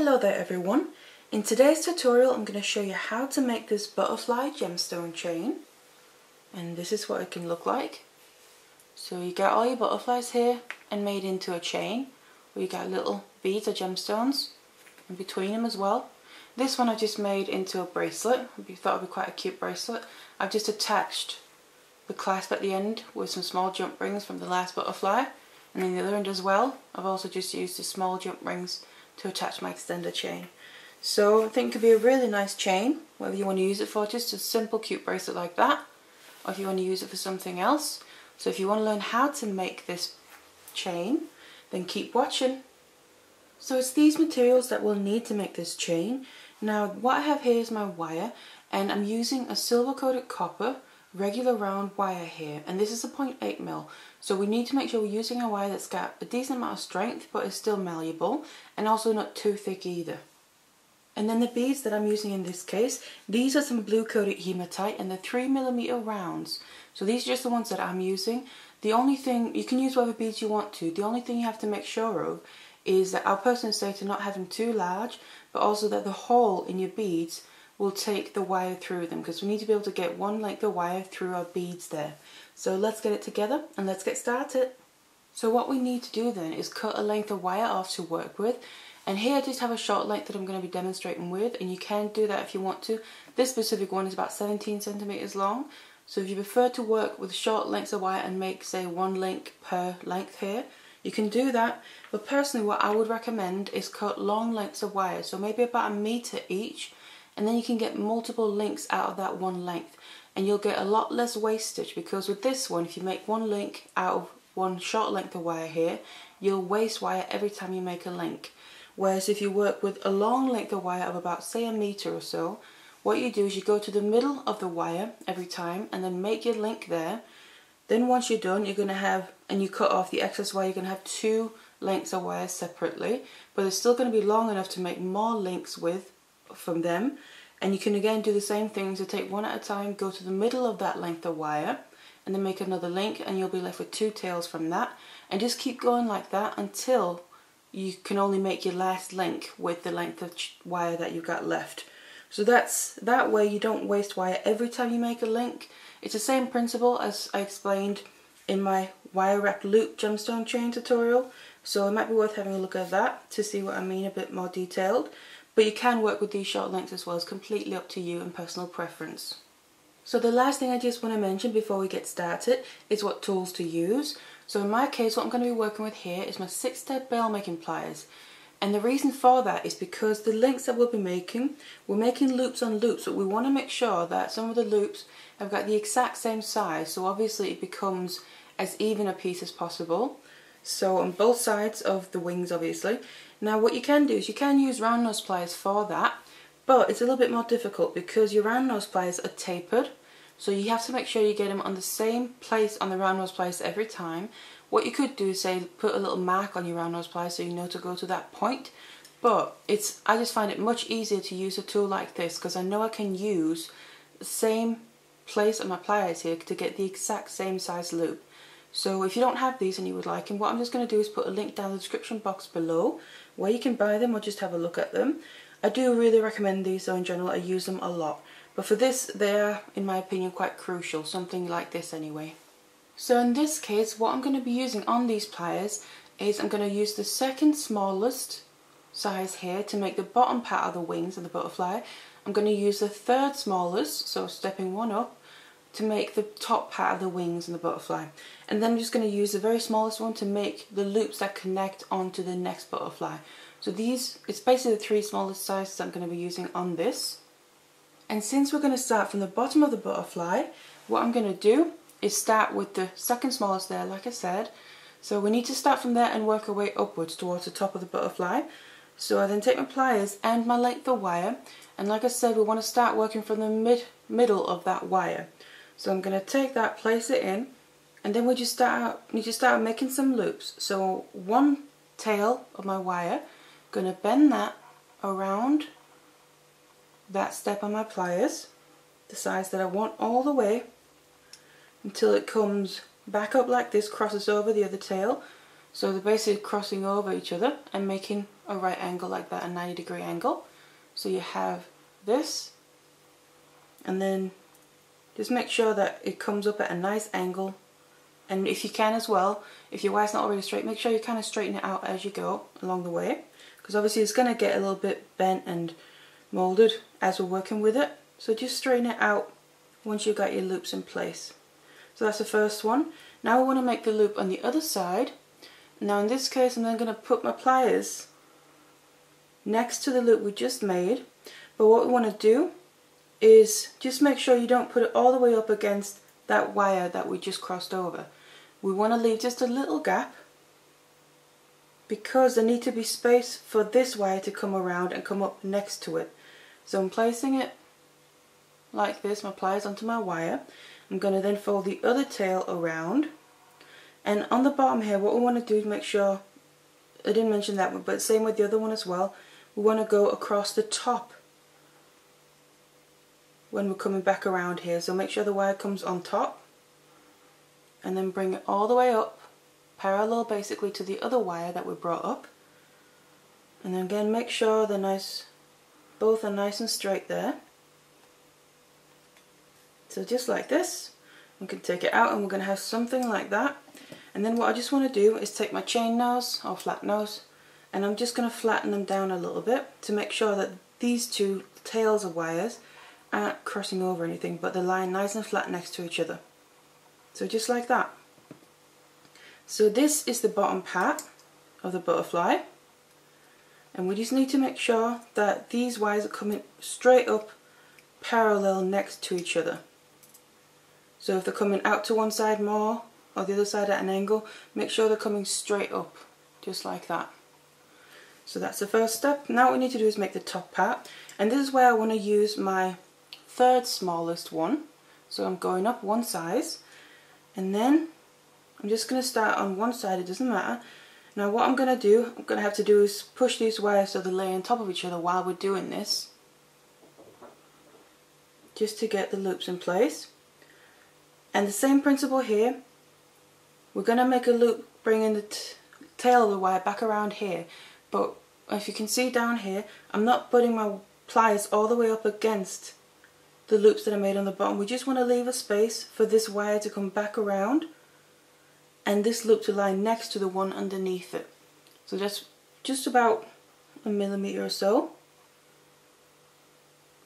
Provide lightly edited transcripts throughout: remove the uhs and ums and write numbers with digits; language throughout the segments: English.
Hello there everyone. In today's tutorial I'm going to show you how to make this butterfly gemstone chain, and this is what it can look like. So you get all your butterflies here and made into a chain where you got little beads or gemstones in between them as well. This one I just made into a bracelet. I thought it would be quite a cute bracelet. I've just attached the clasp at the end with some small jump rings from the last butterfly, and then the other end as well. I've also just used the small jump rings to attach my extender chain. So I think it could be a really nice chain, whether you want to use it for just a simple cute bracelet like that, or if you want to use it for something else. So if you want to learn how to make this chain, then keep watching. So it's these materials that we'll need to make this chain. Now what I have here is my wire, and I'm using a silver coated copper regular round wire here, and this is a 0.8mm. So we need to make sure we're using a wire that's got a decent amount of strength but is still malleable and also not too thick either. And then the beads that I'm using in this case, these are some blue coated hematite and they're 3mm rounds. So these are just the ones that I'm using. The only thing, you can use whatever beads you want to, the only thing you have to make sure of is that I'll personally say to not have them too large, but also that the hole in your beads will take the wire through them, because we need to be able to get one length of wire through our beads there. So let's get it together and let's get started. So what we need to do then is cut a length of wire off to work with, and here I just have a short length that I'm going to be demonstrating with, and you can do that if you want to. This specific one is about 17 centimeters long, so if you prefer to work with short lengths of wire and make say one link per length here, you can do that. But personally what I would recommend is cut long lengths of wire, so maybe about 1 meter each, and then you can get multiple links out of that one length, and you'll get a lot less wastage, because with this one, if you make one link out of one short length of wire here, you'll waste wire every time you make a link. Whereas if you work with a long length of wire of about say 1 meter or so, what you do is you go to the middle of the wire every time and then make your link there. Then once you're done, you're going to have, and you cut off the excess wire, you're going to have 2 lengths of wire separately, but it's still going to be long enough to make more links with from them. And you can again do the same thing, so take one at a time, go to the middle of that length of wire and then make another link, and you'll be left with 2 tails from that, and just keep going like that until you can only make your last link with the length of wire that you've got left. So that way you don't waste wire every time you make a link. It's the same principle as I explained in my wire wrap loop gemstone chain tutorial, so it might be worth having a look at that to see what I mean a bit more detailed. But you can work with these short lengths as well. It's completely up to you and personal preference. So the last thing I just want to mention before we get started is what tools to use. So in my case, what I'm going to be working with here is my 6-step bail making pliers. And the reason for that is because the links that we'll be making, we're making loops on loops, but we want to make sure that some of the loops have got the exact same size, so obviously it becomes as even a piece as possible. So on both sides of the wings obviously. Now what you can do is you can use round nose pliers for that, but it's a little bit more difficult because your round nose pliers are tapered, so you have to make sure you get them on the same place on the round nose pliers every time. What you could do is say put a little mark on your round nose pliers so you know to go to that point, but I just find it much easier to use a tool like this because I know I can use the same place on my pliers here to get the exact same size loop. So if you don't have these and you would like them, what I'm just going to do is put a link down in the description box below where you can buy them or just have a look at them. I do really recommend these though. In general I use them a lot, but for this they are in my opinion quite crucial, something like this anyway. So in this case what I'm going to be using on these pliers is I'm going to use the second smallest size here to make the bottom part of the wings of the butterfly. I'm going to use the third smallest, so stepping one up, to make the top part of the wings and the butterfly, and then I'm just going to use the very smallest one to make the loops that connect onto the next butterfly. So it's basically the 3 smallest sizes I'm going to be using on this. And since we're going to start from the bottom of the butterfly, what I'm going to do is start with the second smallest there, like I said. So we need to start from there and work our way upwards towards the top of the butterfly. So I then take my pliers and my length of wire, and like I said, we want to start working from the middle of that wire. So I'm going to take that, place it in, and then we just need to start making some loops. So one tail of my wire, going to bend that around that step on my pliers, the size that I want, all the way until it comes back up like this, crosses over the other tail. So they're basically crossing over each other and making a right angle like that, a 90-degree angle. So you have this, and then just make sure that it comes up at a nice angle. And if you can as well, if your wire's not already straight, make sure you kind of straighten it out as you go along the way, because obviously it's going to get a little bit bent and molded as we're working with it. So just straighten it out once you've got your loops in place. So that's the first one. Now we want to make the loop on the other side. Now in this case I'm then going to put my pliers next to the loop we just made, but what we want to do is just make sure you don't put it all the way up against that wire that we just crossed over. We want to leave just a little gap, because there needs to be space for this wire to come around and come up next to it. So I'm placing it like this, my pliers onto my wire. I'm going to then fold the other tail around, and on the bottom here what we want to do is make sure, I didn't mention that one, but same with the other one as well, we want to go across the top when we're coming back around here. So make sure the wire comes on top and then bring it all the way up, parallel basically to the other wire that we brought up. And then again make sure they're nice, both are nice and straight there. So just like this, we can take it out and we're going to have something like that. And then what I just want to do is take my chain nose or flat nose, and I'm just going to flatten them down a little bit to make sure that these two tails of wires aren't crossing over anything, but they're lying nice and flat next to each other. So just like that. So this is the bottom part of the butterfly, and we just need to make sure that these wires are coming straight up parallel next to each other. So if they're coming out to one side more or the other side at an angle, make sure they're coming straight up, just like that. So that's the first step. Now what we need to do is make the top part, and this is where I want to use my third smallest one. So I'm going up one size, and then I'm just going to start on one side, it doesn't matter. Now what I'm going to have to do is push these wires so they lay on top of each other while we're doing this, just to get the loops in place. And the same principle here, we're going to make a loop bringing the tail of the wire back around here, but if you can see down here, I'm not putting my pliers all the way up against the loops that I made on the bottom. We just want to leave a space for this wire to come back around and this loop to lie next to the one underneath it. So that's just about a millimeter or so.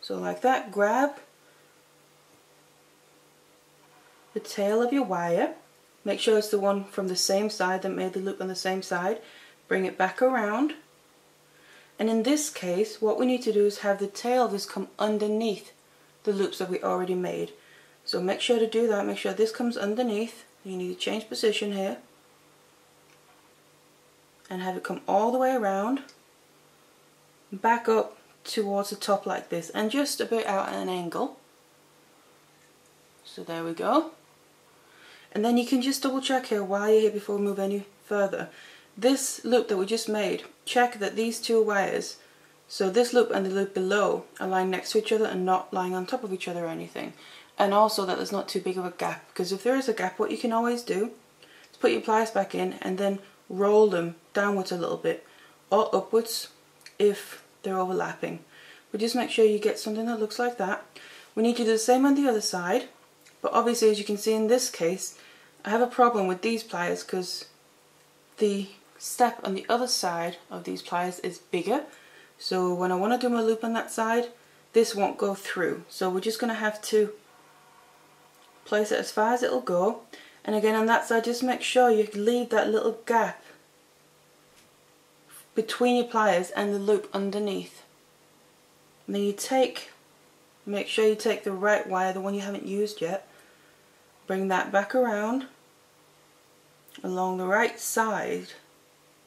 So like that, grab the tail of your wire, make sure it's the one from the same side that made the loop on the same side, bring it back around, and in this case what we need to do is have the tail of this come underneath the loops that we already made. So make sure to do that, make sure this comes underneath. You need to change position here and have it come all the way around, back up towards the top like this, and just a bit out at an angle. So there we go. And then you can just double check here while you're here before we move any further. This loop that we just made, check that these two wires, so this loop and the loop below, are lying next to each other and not lying on top of each other or anything. And also that there's not too big of a gap, because if there is a gap, what you can always do is put your pliers back in and then roll them downwards a little bit or upwards if they're overlapping. But just make sure you get something that looks like that. We need to do the same on the other side, but obviously as you can see in this case I have a problem with these pliers because the step on the other side of these pliers is bigger, so when I want to do my loop on that side, this won't go through. So we're just going to have to place it as far as it'll go, and again on that side just make sure you leave that little gap between your pliers and the loop underneath. And then you make sure you take the right wire, the one you haven't used yet, bring that back around along the right side,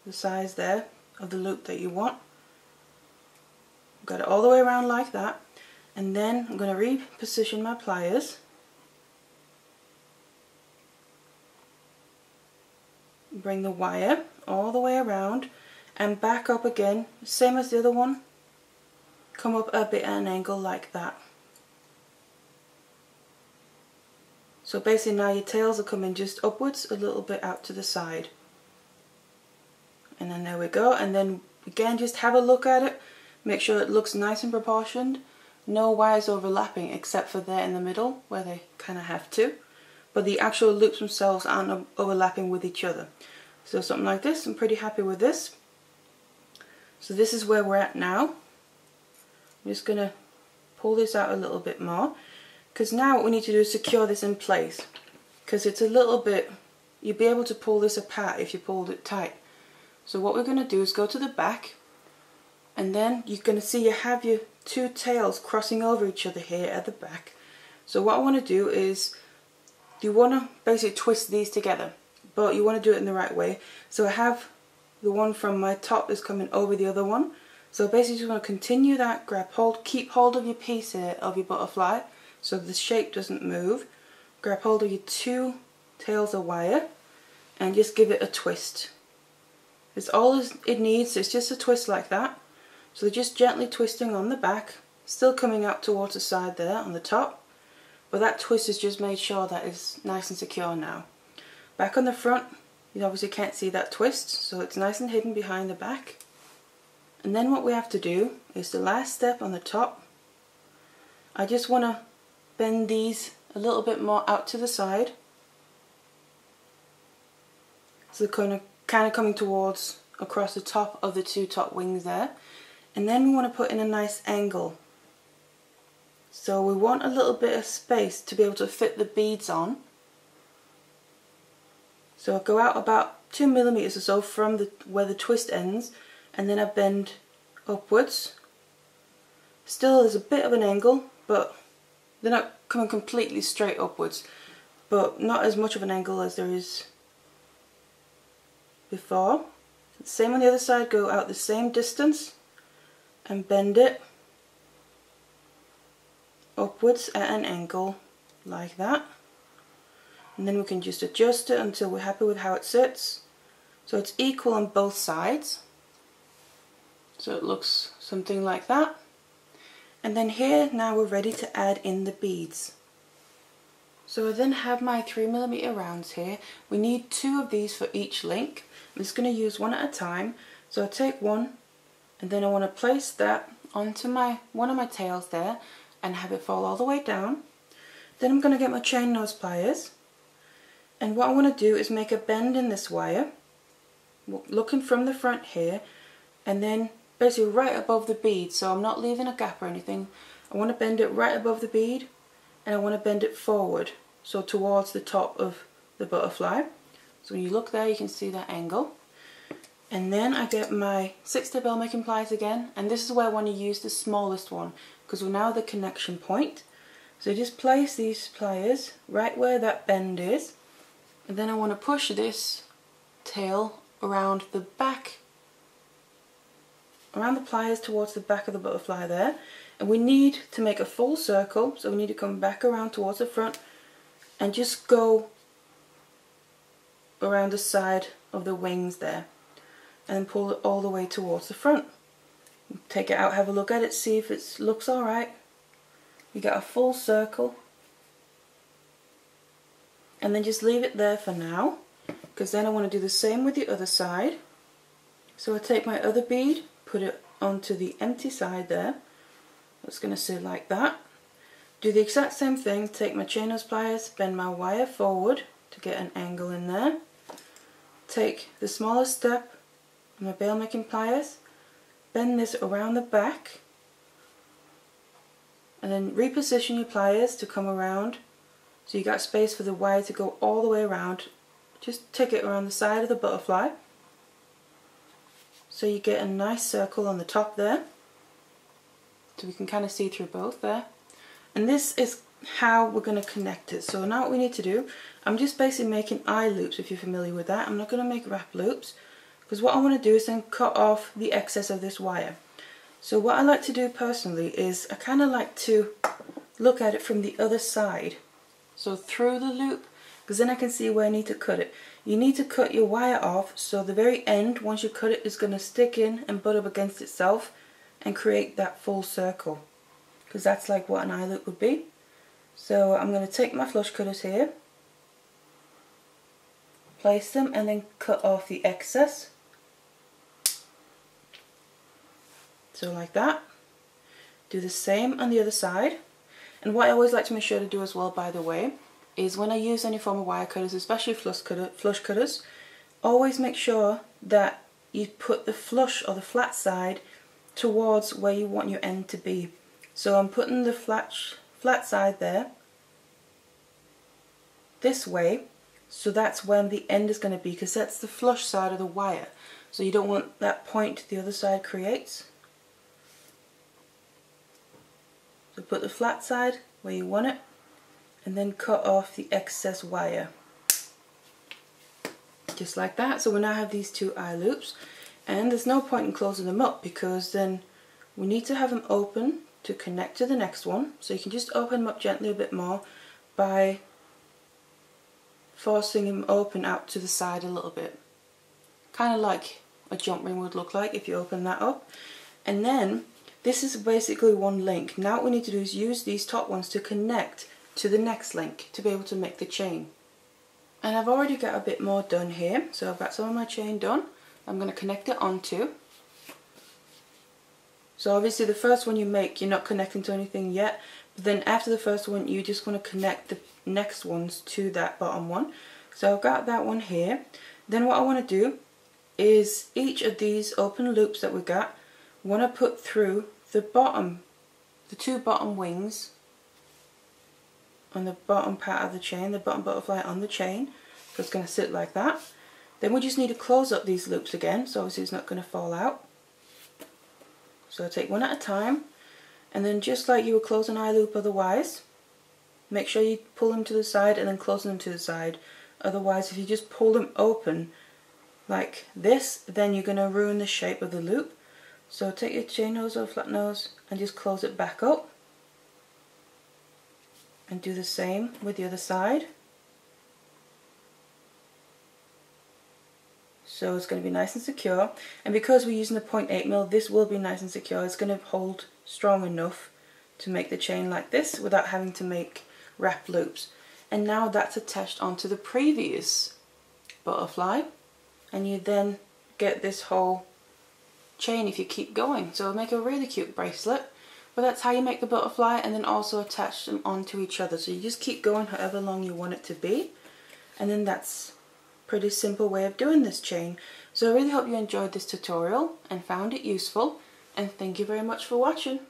the size there of the loop that you want. Got it all the way around like that, and then I'm going to reposition my pliers, bring the wire all the way around and back up again, same as the other one, come up a bit at an angle like that. So basically now your tails are coming just upwards a little bit out to the side. And then there we go. And then again, just have a look at it. Make sure it looks nice and proportioned. No wires overlapping except for there in the middle where they kind of have to. But the actual loops themselves aren't overlapping with each other. So something like this, I'm pretty happy with this. So this is where we're at now. I'm just going to pull this out a little bit more. Because now what we need to do is secure this in place. Because it's a little bit, you'll be able to pull this apart if you pulled it tight. So what we're going to do is go to the back. And then you're going to see you have your two tails crossing over each other here at the back. So what I want to do is, you want to basically twist these together, but you want to do it in the right way. So I have the one from my top is coming over the other one. So basically you want to continue that, grab hold, keep hold of your piece here of your butterfly so the shape doesn't move. Grab hold of your two tails of wire and just give it a twist. It's all it needs, it's just a twist like that. So they're just gently twisting on the back, still coming out towards the side there on the top. But that twist has just made sure that it's nice and secure now. Back on the front, you obviously can't see that twist, so it's nice and hidden behind the back. And then what we have to do is the last step on the top. I just want to bend these a little bit more out to the side. So they're kind of coming towards across the top of the two top wings there. And then we want to put in a nice angle. So we want a little bit of space to be able to fit the beads on. So I go out about 2 millimeters or so from where the twist ends, and then I bend upwards. Still there's a bit of an angle, but they're not coming completely straight upwards, but not as much of an angle as there is before. Same on the other side, go out the same distance and bend it upwards at an angle like that. And then we can just adjust it until we're happy with how it sits. So it's equal on both sides. So it looks something like that. And then here, now we're ready to add in the beads. So I then have my 3mm rounds here. We need 2 of these for each link. I'm just going to use one at a time. So I take one, and then I want to place that onto one of my tails there and have it fall all the way down. Then I'm going to get my chain nose pliers, and what I want to do is make a bend in this wire, looking from the front here, and then basically right above the bead, so I'm not leaving a gap or anything. I want to bend it right above the bead, and I want to bend it forward, so towards the top of the butterfly. So when you look there, you can see that angle. And then I get my 6-step bell making pliers again, and this is where I want to use the smallest one, because we're now at the connection point. So just place these pliers right where that bend is, and then I want to push this tail around the back, around the pliers towards the back of the butterfly there. And we need to make a full circle, so we need to come back around towards the front and just go around the side of the wings there, and then pull it all the way towards the front. Take it out, have a look at it, see if it looks alright. You get a full circle, and then just leave it there for now, because then I want to do the same with the other side. So I take my other bead, put it onto the empty side there. It's going to sit like that. Do the exact same thing, take my chain nose pliers, bend my wire forward to get an angle in there. Take the smallest step, my bail making pliers, bend this around the back, and then reposition your pliers to come around so you got space for the wire to go all the way around. Just take it around the side of the butterfly so you get a nice circle on the top there, so we can kind of see through both there. And this is how we're going to connect it. So now what we need to do, I'm just basically making eye loops, if you're familiar with that. I'm not going to make wrap loops, because what I want to do is then cut off the excess of this wire. So what I like to do personally is I kind of like to look at it from the other side, so through the loop, because then I can see where I need to cut it. You need to cut your wire off so the very end, once you cut it, is going to stick in and butt up against itself and create that full circle, because that's like what an eye loop would be. So I'm going to take my flush cutters here, place them, and then cut off the excess. So like that. Do the same on the other side. And what I always like to make sure to do as well, by the way, is when I use any form of wire cutters, especially flush cutters, always make sure that you put the flush or the flat side towards where you want your end to be. So I'm putting the flat side there, this way, so that's when the end is going to be, because that's the flush side of the wire. So you don't want that point the other side creates. So put the flat side where you want it, and then cut off the excess wire. Just like that. So we now have these two eye loops, and there's no point in closing them up because then we need to have them open to connect to the next one. So you can just open them up gently a bit more by forcing them open out to the side a little bit. Kind of like a jump ring would look like if you open that up. And then this is basically one link. Now what we need to do is use these top ones to connect to the next link to be able to make the chain. And I've already got a bit more done here. So I've got some of my chain done. I'm going to connect it onto. So obviously the first one you make, you're not connecting to anything yet. But then after the first one, you just want to connect the next ones to that bottom one. So I've got that one here. Then what I want to do is each of these open loops that we got, want to put through the two bottom wings on the bottom part of the chain, the bottom butterfly on the chain. So it's going to sit like that. Then we just need to close up these loops again, so obviously it's not going to fall out. So take one at a time, and then just like you would close an eye loop otherwise, make sure you pull them to the side and then close them to the side. Otherwise, if you just pull them open like this, then you're going to ruin the shape of the loop. So take your chain nose or flat nose and just close it back up. And do the same with the other side. So it's going to be nice and secure. And because we're using the 0.8mm, this will be nice and secure. It's going to hold strong enough to make the chain like this without having to make wrap loops. And now that's attached onto the previous butterfly. And you then get this whole chain if you keep going. So it'll make a really cute bracelet. But that's how you make the butterfly, and then also attach them onto each other. So you just keep going however long you want it to be. And then that's a pretty simple way of doing this chain. So I really hope you enjoyed this tutorial and found it useful. And thank you very much for watching.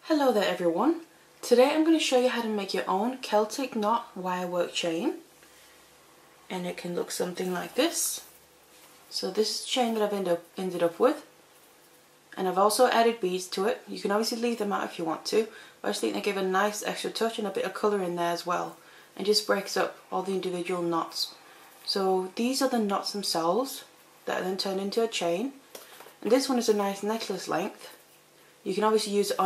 Hello there everyone. Today I'm going to show you how to make your own Celtic knot wirework chain. And it can look something like this. So this is the chain that I've ended up with. And I've also added beads to it. You can obviously leave them out if you want to, but I just think they give a nice extra touch and a bit of colour in there as well. And just breaks up all the individual knots. So these are the knots themselves that are then turned into a chain. And this one is a nice necklace length. You can obviously use it on